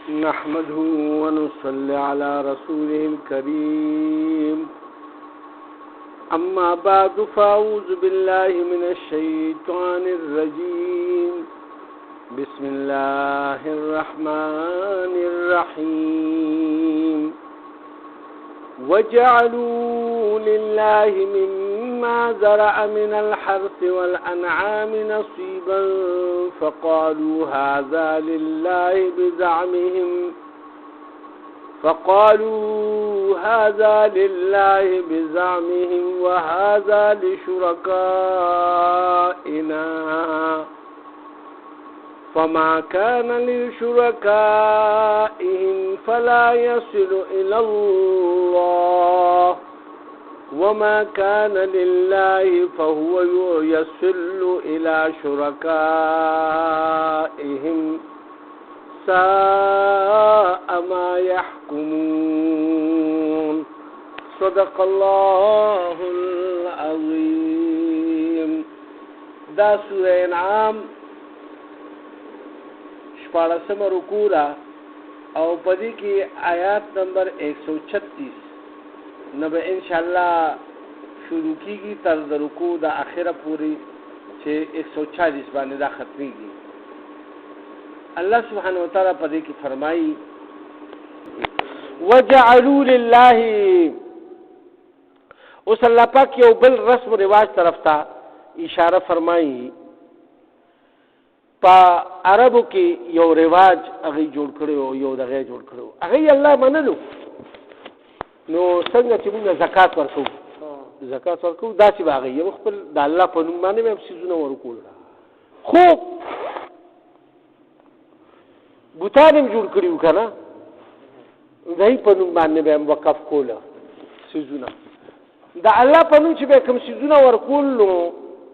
نحمده ونصلي على رسوله الكريم أما بعد فأعوذ بالله من الشيطان الرجيم بسم الله الرحمن الرحيم وجعلوا لله مما زرع من الحرث والأنعام نصيبا فقالوا هذا لله بزعمهم وهذا لشركائنا فما كان لشركائهم فلا يصل إلى الله وما كان لله فهو يصل إلى شركائهم ساء ما يحكمون صدق الله العظيم. دا سورة انعام شپاړسم رکوع او پدې کې آیات نمبر 136 نبه انشاءاللہ شروع کیږي تر د رکوع د اخره پوری چې 140 باندې دا ختميږي. الله سبحانه وتعالى پدې کې فرمایي وجعلوا لله، اوس الله پاک یو بل رسم و رواج طرف ته اشاره فرمایي. په عربو کې یو رواج هغه جوړ کړو، یو دغه جوړ کړو، هغه الله منلو. نو څنګه چې موږ زکات ورکو دا چې هغه یو خپل د الله په نوم باندې هم سيزونه ورکول، خو بوتانم جوړ کړیو کنه دای په نوم باندې به وقف کوله سيزونه د الله په نوم چې به کوم سيزونه ورکول نو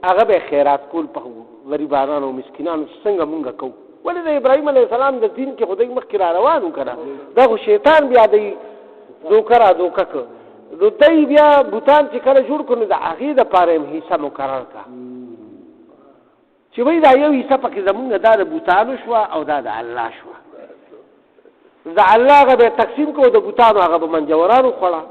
هغه به خیرات کول په غریبانو او مسکینانو. څنګه مونږ کوو؟ ولې د ابراهيم عليه السلام د دین کې خدای مخکې را روانو کړه، دا خو شیطان بیا دی دوکه ک نو دای بیا بوتان چې کله جوړ کړو د هغې دپاره یې حصه مقرر کړه چې وایي دا یو حصه پکې زمونږ دا د بوتانو شوه او دا د الله شوه. د الله هغه به تقسیم کړو، د بوتانو هغه به منجورانو خوړه.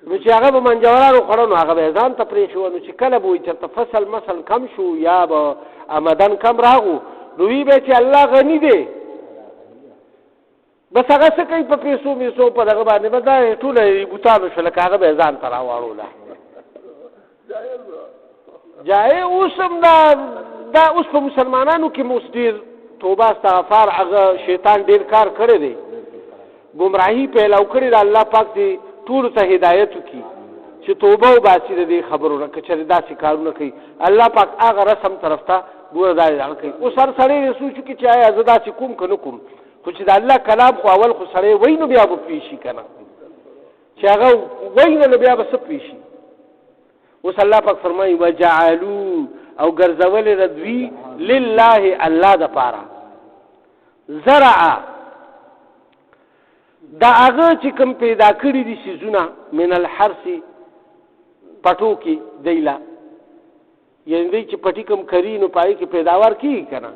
نو چې هغه به منجورانو خوړه نو هغه به ځان ته پرېښو. نو چې کله به وایي چېرته فصل مثل کم شو یا به آمدن کم راغو نو وی به چې الله غني دی، بس هغه څه کوي په پیسو میسو په دغه باندې به دا ټوله بوتانو شو، لکه هغه به ځان ته راواړوله. جای اوس هم دا اوس په مسلمانانو کې اوس ډېر توبه استغفار هغه شیطان ډېر کار کړی دی، ګمراهي پیلاو کړې ده. الله پاک دې ټولو ته هدایت وکړي چې توبه وباسي د دې خبرو نه، که چېرې داسې کارونه کوي. الله پاک هغه رسم طرف ته ګوره دا کوي. اوس هر سړی سوچ وکړي چې آیا زه داسې کوم که نه کوم، خو چې د الله کلام خو اول خو سړی وایي نو بیا به پوه شي که نه، چې هغه وایي نه نو بیا به څه پوه شي. اوس الله پاک فرمایي وجعلو او ګرځولې د دوی لله الله دپاره زرع دا هغه چې کوم پیدا کړي دي سیزونه من الحرث پټو کې دیله، یعنی دی چې پټي کوم کري نو پای کې پیداوار کیږي که نه،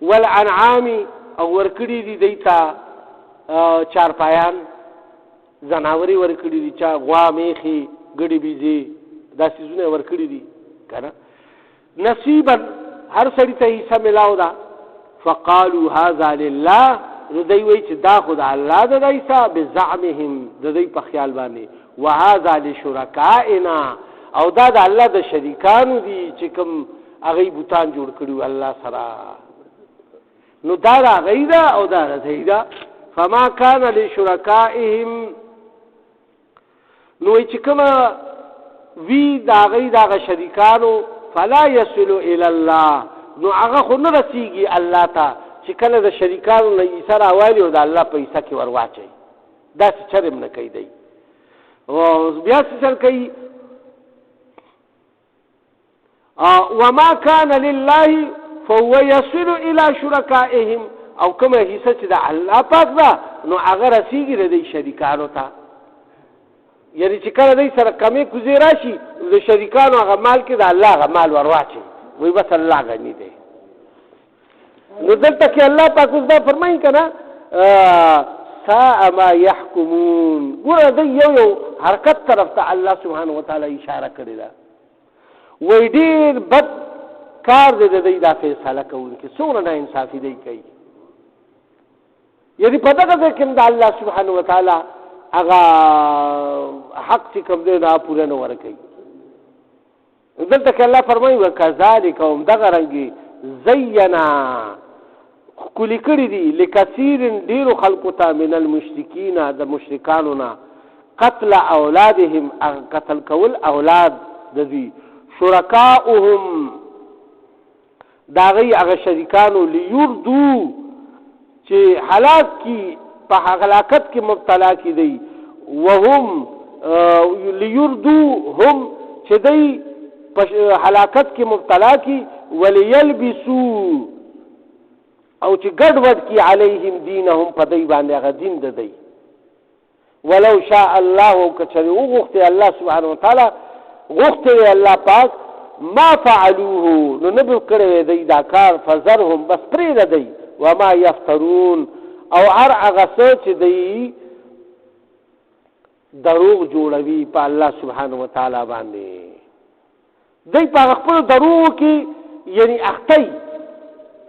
والانعام او ورکړي دي دی ته چارپایان ځناورې ورکړي دي، چا غوا میخې ګډې بیزې دا سیزونه ورکړي دي که نه. نصیبا هر سړي ته حصه ملاو ده. فقالوا هذا لله، نو دی وایي چې دا خو د الله د حصه بزعمهم د دوی په خیال باندې، وهذا لشرکائنا او دا د الله د شریکانو دي چې کوم هغوی بوتان جوړ کړي الله سره. نو دا د هغوی ده او دا د دوی ده. فما کان لشرکائهم، نو چې کومه وی د هغوی د هغه شریکانو فلا یصل الی الله، نو هغه خو نه رسیږي الله ته چې کله د شریکانو نه عیسی راوالي او د الله په عیسی کې ورواچوي. داسې چرم نه کوي دی. بیا څه چل کوي؟ وما کان لله فهو يصل الى شرکائهم، او کومه حصه چې د الله پاک ده نو هغه رسیږي د شریکانو ته. یعنی چې کله دې سره کمی کوزي راشي د شریکانو هغه مال کې د الله هغه مال ورواچي وي بس الله غني دی. نو دلته کې الله پاک اوس دا فرمایي که نه ساء ما يحكمون. ګوره د یو حرکت طرف ته الله سبحانه وتعالی اشاره کړې ده، وایي ډېر بد کار دی د دوی دا فیصله کوونکي، څومره ناانصافي دی کوي. یعنې په دغه ځای کې هم د الله سبحانه وتعالی هغه حق چې کوم دی دا پوره نه ورکوي. دلته کې الله فرمایي وکذلک هم دغه رنګې زینا ښکلي کړي دي لکثیر ډېرو خلکو ته من المشرکین د مشرکانو نه قتل اولادهم قتل کول اولاد د دوی شرکاؤهم د هغوی هغه شریکانو لیردو چې هلاک کي په هلاکت کې مبتلا کي دی وهم لیردو هم چې دی په هلاکت کې مبتلا کی ولیلبسو او چې ګډ وډ کی علیهم دینهم په دی باندې هغه دین د دی ولو شاء الله او کچری وغوښتي الله سبحانه وتعالی غوښتي الله پاک ما فعلوه نو نه به کړی دی دا کار فذرهم بس پرېږده دی وما یفترون او هر هغه څه چې دی دروغ جوړوي په الله سبحانه وتعالی باندې دی په خپل دروغ کې یعنی اختی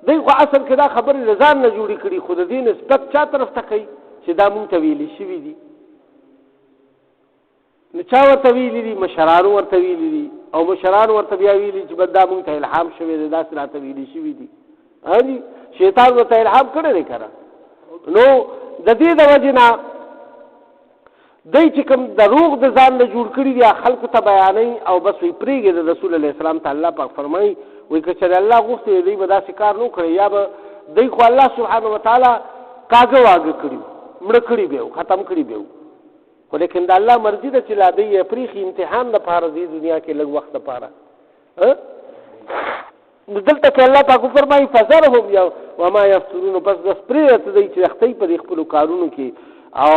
دی خو اصل کې دا خبرې د ځان نه جوړې کړي خو د دې نسبت چا طرف ته کوي چې دا مونږ ته ویلي شوي دي. نو چا ورته ویلي دي؟ مشرانو ورته ویلي دي او مشرانو ورته بیا ویلي چې بس دا مونږ ته الهام شوی دی داسې راته ویلي شوي دي. جی شیطان ورته الهام کړی دی که نه. نو د دې د وجې نه دی چې کوم دروغ د ځان نه جوړ کړي دي خلکو ته بیانوي او بس وی پرېږدي د رسول علیه السلام ته الله پاک فرمایي وایي که چېرې الله غوښتي دوی به داسې کار نه کړی یا به دوی خو الله سبحانه وتعالی کاږه واږه کړي مړه کړي به ختم کړي به خو لیکن د الله مرضي ده چې لا دوی یې پرېښي امتحان دپاره دې دنیا کې لږ وخت دپاره. دلته کې الله پاک فرمایي فذرهم یا وما یفترون بس پرېږده دوی چې اختی په دې خپلو کارونو کې او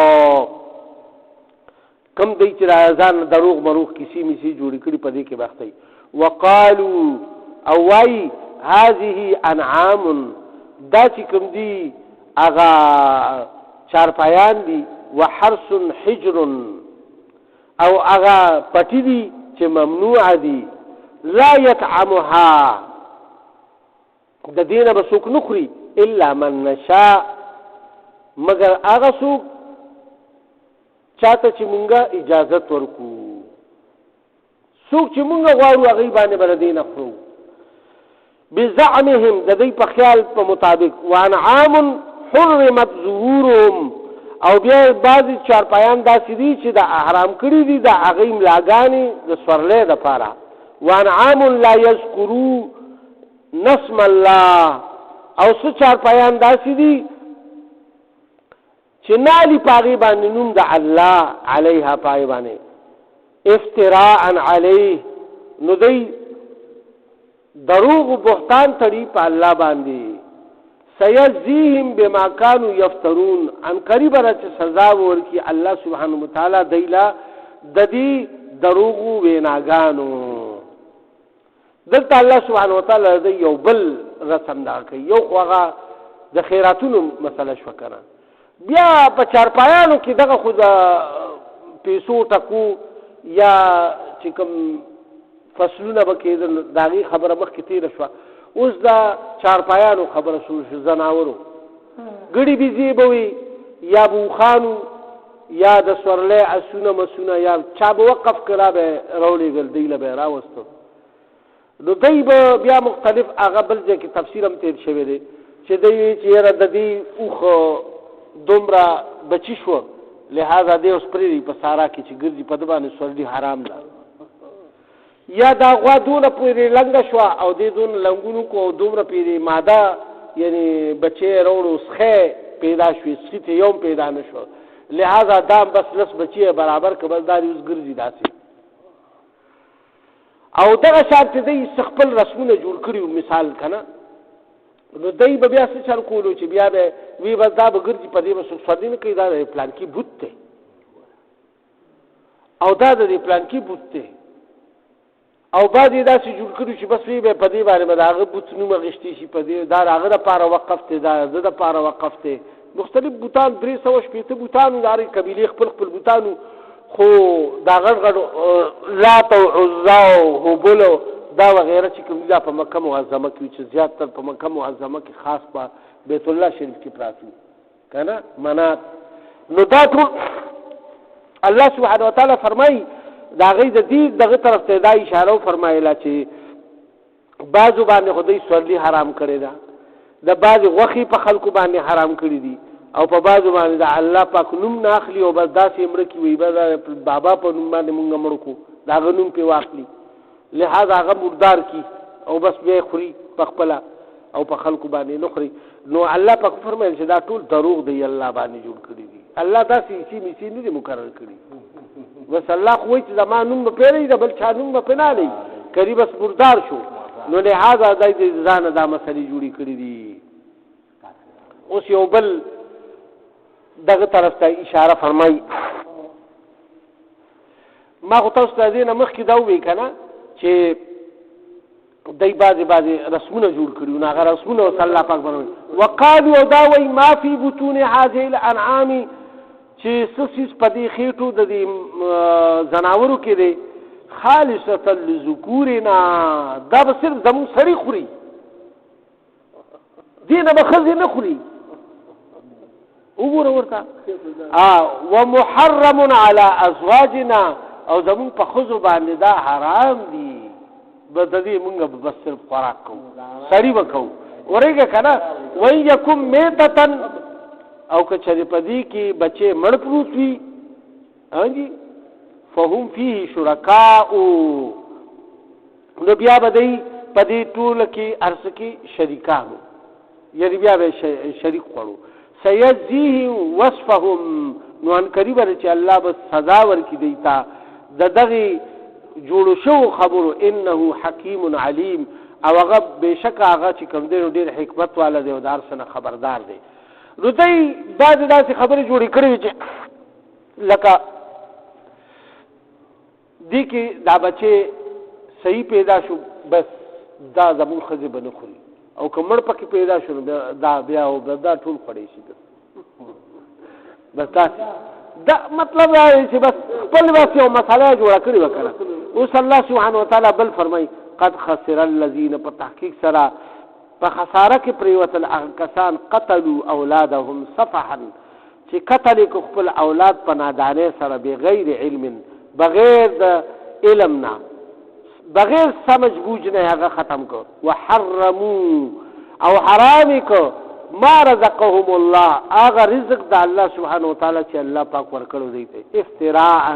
کم دی چې ځان دروغ مروغ کسی مسی جوړې کړي په دې کې بختی. وقالو او وای هذه انعام دا چې کوم دي هغه چارپایان دي وحرس حجر او هغه پټي دي چې ممنوع دي لا يطعمها د دینه به څوک نه خوري الا من نشاء مگر هغه څوک چاته چې مونږه اجازت ورکو څوک چې مونږه غواړو هغوی باندې به د دې نه خورو بزعمهم د دوی په خیال په مطابق وانعام حرمت ظهورهم او بیا بعضې چارپایان داسې دي چې د احرام کړي دي د هغوی ملاګانې د سورلی دپاره وانعام لا یذکرو نسم الله او څه چارپایان داسې دي چې نالی پاغي باندې نوم د الله علیها پاغي باندې افتراء علیه نو دی دروغ و بهتان تړي په الله باندې سیجزیهم بما كانوا یفترون ان قریب را چې سزا ورکي الله سبحانه وتعالی دیلا د دې دروغ ویناګانو. دلته الله سبحانه وتعالی د یو بل رسم دا کوي یو خو هغه د خیراتونو مسله شو کنه بیا په چارپایانو کې دغه خو د پیسو ټکو یا چې کوم فصلونه به کېدل د هغې خبره مخکې تېره شوه اوس د چارپایانو خبره شروع شو زناورو ګړي بيزې به وي یا به اوښانو یا د سورلی اسونه مسونه یا چا به وقف کړه به راولېږل دوی له به یې راوستو نو دوی به بیا مختلف هغه بل ځای کې تفسیر هم تېر شوی دی چې دوی وایي چې یاره د دې اوښ دومره بچی شو لہذا دی اوس پرېږدي په سارا کې چې ګرځي په ده باندې سورلي حرام ده یا دا غوا دونه پورې لنګه شوه او دې دونه لنګونو کو او دومره پورې ماده یعنی بچی راوړو سخی پیدا شوې سخي ته یو پیدا نه شو لہذا دا بس لس بچی برابر که بس دا دې اوس ګرځي داسې او دغه شان چې دی خپل رسمونه جوړ کړي مثال که نه نو دی به بیا څه چل کولو چې بیا به وی بس دا به ګرځي په دې به څوک سورلي نه کوي دا د پلانکي بوت دی او دا د دې پلانکي بوت دی او بعضې داسې جوړ کړي چې بس وی به په دې باندې به د هغه بوت نوم اخیستی شي، په دې دا د هغه دپاره وقف دی، دا د دپاره وقف دی. مختلف بوتان 360 بوتانو د هرې قبیلې خپل خپل بوتانو، خو دا غټ غټ لات او عزا او هبل دا وغیره چې کوم دي دا په مکه معظمه کې چې زیاتتر په مکه معظمه کې خاص په بیت الله شریف کې پراته که نه منات. نو دا ټول الله سبحانه وتعالی فرمایي د هغې د دې دغه طرف ته دا اشاره وفرمایله چې بعضو باندې خو دوی سورلي حرام کړې ده، د بعضې غوښې په خلکو باندې حرام کړي دي، او په بعضو باندې د الله پاک نوم نه اخلي او بس داسې مړه کي وي، بس بابا په نوم باندې مونږ مړ کړو د هغه نوم پرې واخلي، لہذا هغه مردار کی او بس بیا خوري په خپله او په خلکو باندې نه خوري. نو الله پاک فرمایل چې دا ټول دروغ دی الله باندې جوړ کړي دي. الله داسې ایسي میسي نه دي مقرر کړي، بس الله خو وایي چې زما نوم به پرې نه بل چا نوم به پرې نه دی کړي، بس مردار شو. نو لہذا دی د ځانه دا مسلې جوړې کړي دي. اوس یو بل دغه طرف ته اشاره فرمایي. ما خو تاسو ته دې نه مخکې دا ووایي که نه چې دی بعضې رسمونه جوړ کړي نو هغه رسمونه اوس الله پاک فرمایي وقالو او دا وایي ما فی بطون هذه الانعام چې څه څیز په دې خېټو د دې ځناورو کې دی خالصة لذکورنا، دا به صرف زمونږ سړي خوري، دې نه به ښځې نه خوري. وګوره ورته ومحرم علی ازواجنا، او زمونږ په ښځو باندې دا حرام دي، به د دې مونږ به بس صرف خوراک کوو، سړي به کوو. ورېږه که نه وین یکم میتتن، او که چېرې په دې کې بچې مړ پروت وي جی فهم فيه شرکاء، نو بیا به دی په دې ټوله کې هر څه کې شریکانو، یعنې بیا به شریک خوړو. سیجزیهم وصفهم، نو عنقریبه ده چې الله به سزا ورکړي دی ته د دغې جوړو شوو خبرو. انه حکیم علیم، او هغه بېشکه هغه چې کوم دی نو ډېر حکمت والا دی او د هر څه نه خبردار دی. نو دی بعضې داسې خبرې جوړې کړې وي چې لکه دې کې دا بچې صحیح پیدا شو بس دا زمونږ ښځې به نه خوري، او که مړ پکې پیدا شو دا بیا او دا ټول خوړی شي بس داسې. دا مطلب دا دی چې بس خپل بس یو مسله جوړه کړې وه که نه. اوس الله سبحانه وتعالی بل فرمایي قد خسر الذین، په تحقیق سره په خساره کې پرېوتل هغه کسان قتلوا اولادهم صفحا، چې قتل یې خپل اولاد په نادانۍ سره بغیر علم، بغیر د علم نه، بغیر سمجھ بوجھ نه هغه ختم کړ. وحرمو، او حرام کړ ما رزقهم الله، هغه رزق د الله سبحانه وتعالی چې الله پاک ورکړو دی ته افتراء،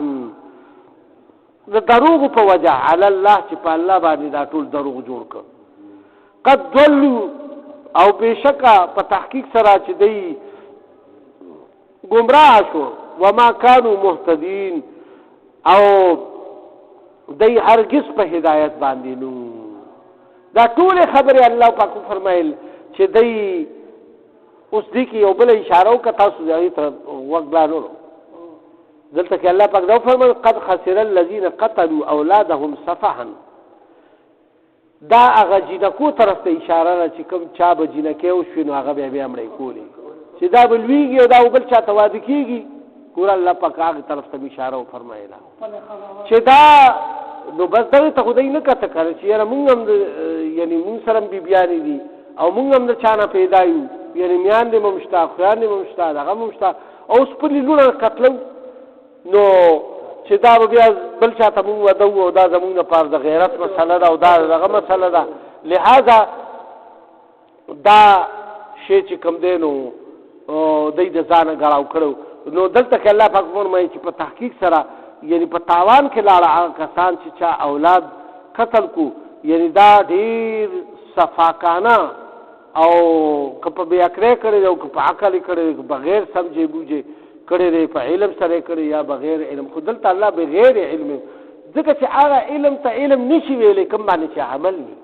د دروغ په وجه علی الله چې په الله باندې دا ټول دروغ جوړ کړ. قد ضلوا، او بېشکه په تحقیق سره چې دی گمراه شو. وما كانوا مهتدین، او دی هرگز په هدایت باندې نو. دا ټول خبرې الله پاک فرمایل چې دی اوس دې کې یو بل اشاره وکړه، تاسو دې ته وخت لا نورو دلته کې الله پاک دا فرمایل قد خسر الذين قتلوا اولادهم صفحا، دا هغه جنکو طرف ته اشاره ده چې کوم چا به جنکې وشوي نو هغه بیا مړی کولی، چې دا به لویږي او دا بل چا ته واده کېږي. ګوره الله پاک هغې طرف ته اشاره وفرمایله چې دا نو بس دغې ته خو دی نه کته کړه چې یاره مونږ هم یعنې مونږ سره هم بیبیانې دي او مونږ هم د چا نه پیدا یو، یعنې میان دې هم شته، خویان دې هم شته، دغه هم شته، او خپلې لوڼه قتلو، نو چې دا به بیا بل چا ته مونږ واده وو، او دا زمونږ لپاره د غیرت مسله ده او دا دغه مسله ده. لہذا دا شی چې کوم دی نو دی د ځانه ګړاو کړو. نو دلته کې الله پاک فرمایي چې په تحقیق سره یعنی په تاوان کې لاړه هغه کسان چې چا اولاد قتل کو، یعنی دا ډېر صفاکانه او که په بې عقلۍ کړی دی او که په عقل یې کړی دی، بغیر سمجھې بوجې کړی دی، په علم سره یې کړی یا بغیر علم. خو دلته الله بغیر علم، ځکه چې هغه علم ته علم نشي ویلی کوم باندې چې عمل وي.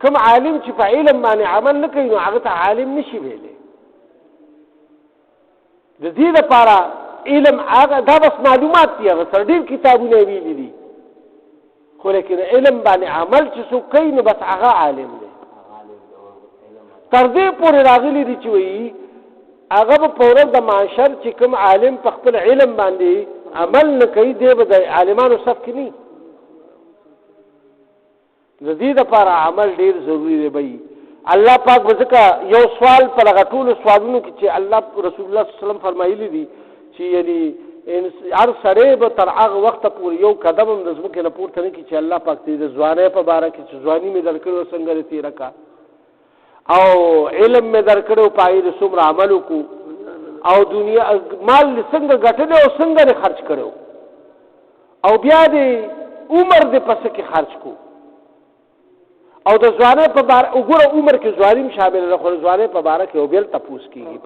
کوم عالم چې په علم باندې عمل نه کوي نو هغه ته عالم نشي ویلی. د دې لپاره علم هغه دا بس معلومات دي، هغه سره ډېر کتابونه ویلي دي، خو لیکن علم باندې عمل چې څوک کوي نو بس هغه عالم دی. تر دې پورې راغلي دي چې وایي هغه به په ورځ د محشر چې کوم عالم په خپل علم باندې عمل نه کوي دی به د عالمانو صف کې نه. د دې دپاره عمل ډېر ضروري دی. بی الله پاک به ځکه یو سوال په هغه ټولو سوالونو کې چې الله رسول الله صلی الله علیه وسلم فرمایلي دي چې یعنی هر سړی به تر هغه وخته پورې یو قدم هم د ځمکې نه پورته نه کړي چې الله پاک دې د ځوانۍ په باره کې چې ځواني مې درکړې څنګه دې تېره کړه او علم مې درکړی په هغې د څومره عمل وکړو او دنیا مال دې څنګه ګټلی او څنګه دې خرچ کړی او بیا دې عمر دې په څه کې خرچ کړو او د ځوانۍ په باره وګوره عمر کې ځواني هم شامل ده خو د ځوانۍ په باره کې یو بېل تپوس کېږي.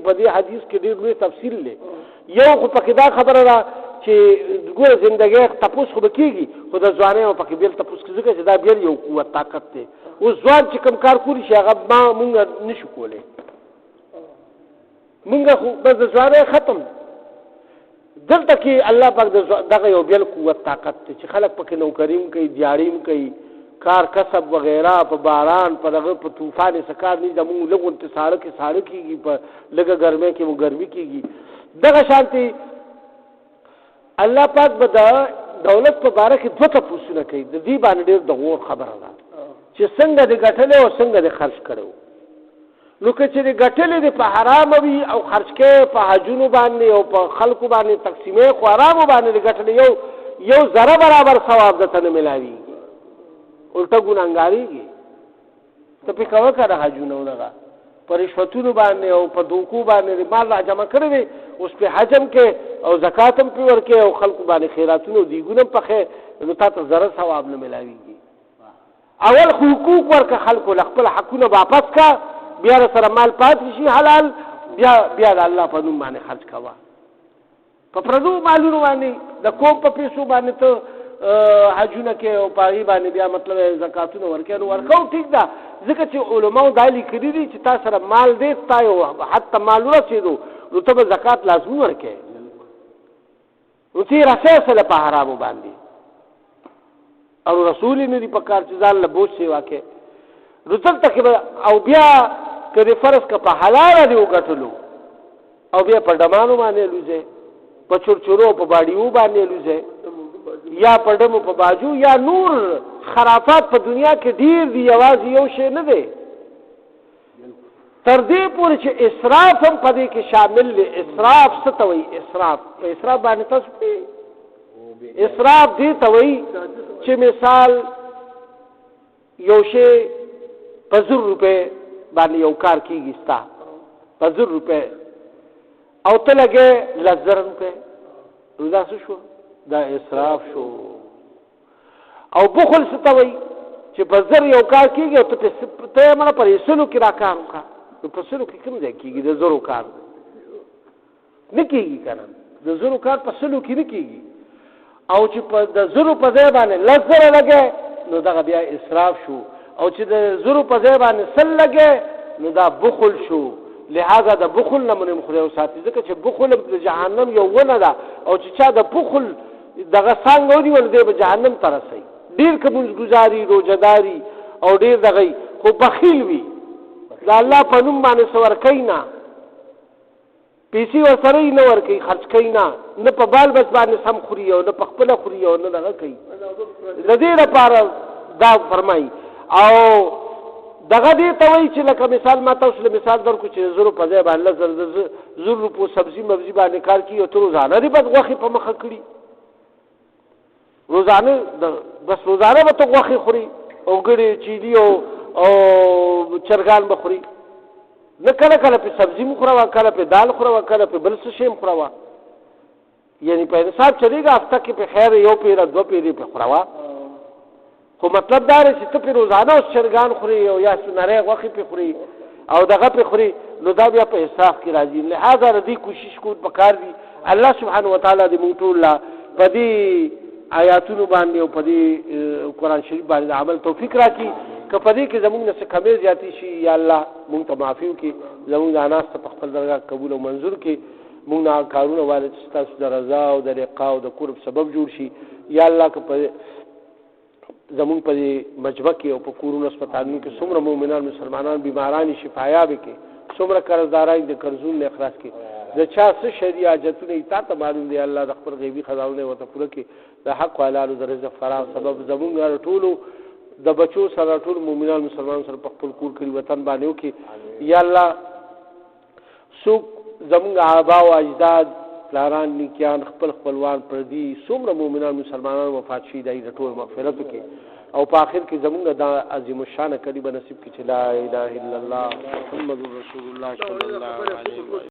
په دې حدیث کې ډېر لوی تفصیل دی. یو خو پکې دا خبره ده چې ګوره زندګۍ تپوس خو به کېږي خو د ځوانۍ هم پکې بېل تپوس کېږي ځکه چې دا بېل یو قوت طاقت دی. اوس ځوان چې کوم کار کولی شي هغه مونږ نه شو کولی. مونږ خو بس د ځوانۍ ختم. دلته کې الله پاک دغه یو بېل قوت طاقت دی چې خلک پکې نوکري هم کوي دیاړي هم کوي کار کسب وغیرہ په باران په دغه په طوفان څه کار نه زموږ لږ غونتې ساړه کې ساړه کېږي په لږه ګرمۍ کې مو ګرمي کېږي. دغه شانتې الله پاک به د دولت په باره کې دوه تپوسونه کوي. د دې باندې ډېر د غور خبره ده چې څنګه دې ګټلی او څنګه دې خرچ کړی. نو که چې دې ګټلی دې په حرامه وي او خرچ کوې په حجونو باندې او په خلکو باندې تقسیمې خو حرامو باندې دې ګټلی یو ذره برابر ثواب درته نه میلاویږي الټه ګناهګارېږي. ته پې کوه که د حجونه دغه په رشوتونو باندې او په دوکو باندې مال را جمع کړی دی اوس پې حج هم کې او زکات هم پې ورکې او خلکو باندې خیراتونه او دیګونه هم پخې نو تا ته ذره ثواب نه میلاویږي. اول خو حقوق ورکه خلکو له خپل حقونه واپس کا بیا سره مال پاتې شي حلال بیا د الله په نوم باندې خرچ کوه. په پردو مالونو باندې د کوم په پیسو باندې ته حجونه کې او په هغې باندې بیا مطلب زکاتونه ورکوي نو ورکوو ټیک ده ځکه چې علماو دا لیکلي دي چې تا سره مال دی تا یو حتی مال ورسېدو نو ته به زکات لازمي ورکوې نو ته یې رسوې سله په حرامو باندې او رسول یې نه دي په کار چې ځان له بوج سیوا کوې نو دلته کې به او بیا که دې فرض که په حلاله دې وګټلو او بیا په ډمانو باندې الوځې په چورچورو او په باډیو باندې الوځې یا په ډمو په باجو یا نور خرافات په دنیا کې ډیر دي یوازې یو شی نه دی. تر دې پورې چې اسراف هم په دې کې شامل دی. اسراف څه ته وایي؟ اسراف په اسراف باندې تاسو پوهېږئ؟ اسراف دې ته وایي چې مثال یو شی په 1000 روپۍ باندې یو کار کېږي ستا په 1000 روپۍ او ته لګې 10,000 روپۍ نو دا څه شو؟ دا اسراف شو. او بخل څه ته وایي چې په 1000 یو کار کېږي او ته یې مړه په 100 کې را کار وکړه نو په 100 کې کوم ځای کېږي؟ د 1000 کار نه کېږي که نه د 1000 کار په 100 کې نه کېږي او چې په د 1000 په ځای باندې 10,000 لګې نو دغه بیا اسراف شو او چې د 1000 په ځای باندې 100 لګې نو دا بخل شو. لہذا د بخل نه مونږ خدای وساتي ځکه چې بخل د جهنم یو ونه ده او چې چا د بخل دغه څنګه ونیول دی به جهنم ته رسوي. ډېر که مونځګزاري روژهداري او ډېر دغه خو بخیل وي د الله په نوم باندې څه ورکوي نه پیسې ورسره یې نه ورکوي خرچ کوي نه په بال بچ باندې سم خوري او نه په خپله خوري او نه دغه کوي. د دې لپاره دا فرمایي او دغه دې ته وایي چې لکه مثال ما تاسو له مثال درکړو چې 1000 په ځای باندې 1000 روپو سبزي مبزي باندې کار کوي او ته روزانه دې بس غوښې په مخه کړي روزانه بس روزانه به ته غوښې خوري او ګړې چیلي او چرګان به خوري نه کله کله پې سبزي م خوروه کله پې دال خوروه کله پې بل څه شی م خوروه یعنی په حساب چلېږه هفته کې پې خیر یو پیره 2 پیرې پې خوروه خو مطلب دا دی چې ته پې روزانه اوس چرګان خوري او یا نری غوښې پې خوري او دغه پې خوري نو دا بیا په اسراف کې راځي. لہذا د دې کوشش کول پکار دي. الله سبحانه وتعالی دې موږ ټول په دې آیاتونو باندې او په دې قرآن شریف باندې د عمل توفیق راکړي که په دې کې زموږ نه څه کمې زیاتې شي یا الله موږ ته معافي وکړي زموږ د اناس ته په خپل درګاه قبول او منظور کړي موږ نه کارونه والد چې ستاسو د رضا او د لقا او د قرب سبب جوړ شي یا الله که په زمون په مجمع کې او په کورونو هسپتالونو کې څومره مؤمنان مسلمانان بیماران شفایاب کې څومره قرضداران د قرضونو نه اخلاص کې د چا څه شری حاجتونه تا ته معلوم دی الله د خپل غیبی خزانه وته پوره کې د حق حلال د رزق فراغ سبب زمون ټولو د بچو سره ټول مؤمنان مسلمان سره په خپل کور کې وطن باندې وکي یا الله څوک زمون آبا او اجداد پلاران نیکیان خپل خپلوان پردي څومره مؤمنان مسلمانان وفات شي د ټول مغفرت وکي او په اخر کې زمونږ د عظیم الشان کلمه نصیب کړي چې لا اله الا الله محمد رسول الله صلی الله علیه وسلم